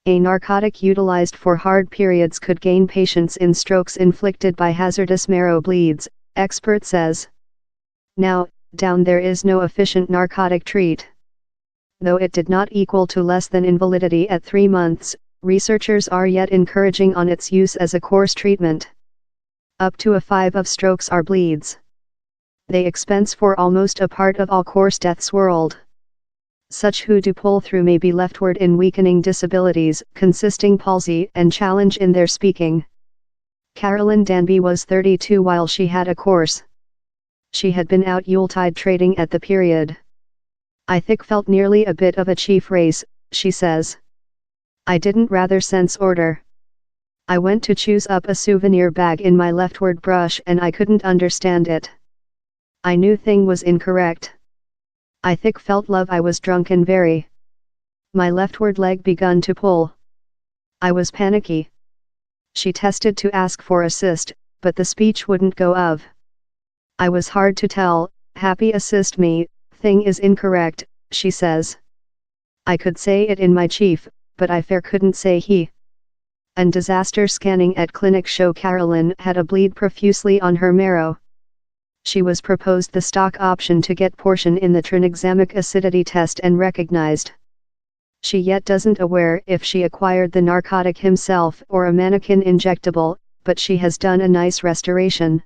A narcotic utilized for hard periods could gain patience in strokes inflicted by hazardous marrow bleeds, expert says. Now, down there is no efficient narcotic treat. Though it did not equal to less than invalidity at 3 months, researchers are yet encouraging on its use as a course treatment. Up to a 5 of strokes are bleeds. They expense for almost a part of all course deaths world. Such who do pull through may be leftward in weakening disabilities, consisting palsy and challenge in their speaking. Carolyn Danby was 32 while she had a course. She had been out Yuletide trading at the period. I felt nearly a bit of a chief race, she says. I didn't rather sense order. I went to choose up a souvenir bag in my leftward brush and I couldn't understand it. I knew thing was incorrect. I felt love I was drunk and very. My leftward leg begun to pull. I was panicky. She tested to ask for assist, but the speech wouldn't go of. I was hard to tell, happy assist me, thing is incorrect, she says. I could say it in my chief, but I couldn't say he. And disaster scanning at clinic show Carolyn had a bleed profusely on her marrow. She was proposed the stock option to get portion in the Tranexamic acidity test and recognized. She yet doesn't aware if she acquired the narcotic himself or a mannequin injectable, but she has done a nice restoration.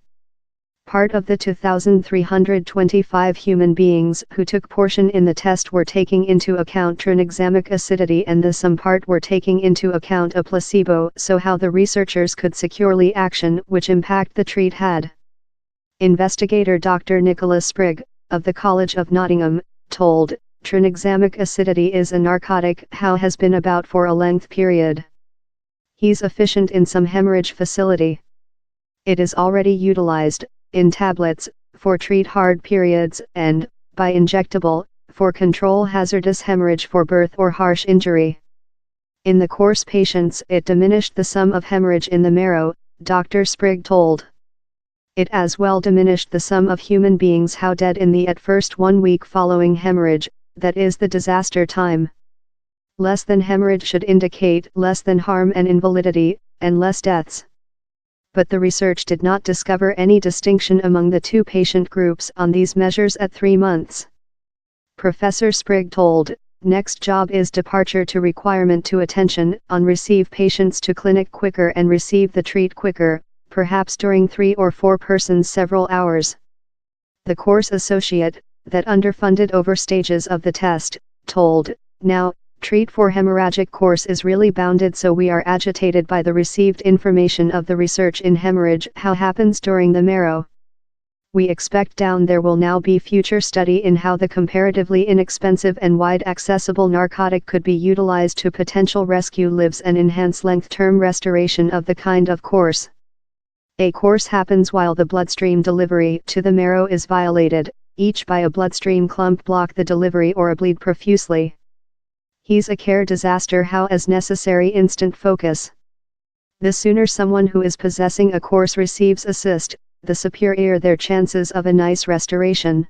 Part of the 2,325 human beings who took portion in the test were taking into account tranexamic acidity and some part were taking into account a placebo, so how the researchers could securely action which impact the treat had. Investigator Dr. Nicholas Sprigg, of the College of Nottingham, told, tranexamic acidity is a narcotic how has been about for a length period. He's efficient in some hemorrhage facility. It is already utilized, in tablets, for treat hard periods and, by injectable, for control hazardous hemorrhage for birth or harsh injury. In the course patients it diminished the sum of hemorrhage in the marrow, Dr. Sprigg told. It as well diminished the sum of human beings how dead in the at first 1 week following hemorrhage, that is the disaster time. Less than hemorrhage should indicate less than harm and invalidity, and less deaths. But the research did not discover any distinction among the 2 patient groups on these measures at 3 months. Professor Sprigg told, next job is departure to requirement to attention on receive patients to clinic quicker and receive the treat quicker, perhaps during 3 or 4 persons several hours. The course associate, that underfunded over stages of the test, told, now, treat for hemorrhagic course is really bounded so we are agitated by the received information of the research in hemorrhage how happens during the marrow. We expect down there will now be future study in how the comparatively inexpensive and wide accessible narcotic could be utilized to potential rescue lives and enhance length-term restoration of the kind of course. A course happens while the bloodstream delivery to the marrow is violated, each by a bloodstream clump block the delivery or a bleed profusely. He's a care disaster how as necessary instant focus. The sooner someone who is possessing a course receives assist, the superior their chances of a nice restoration.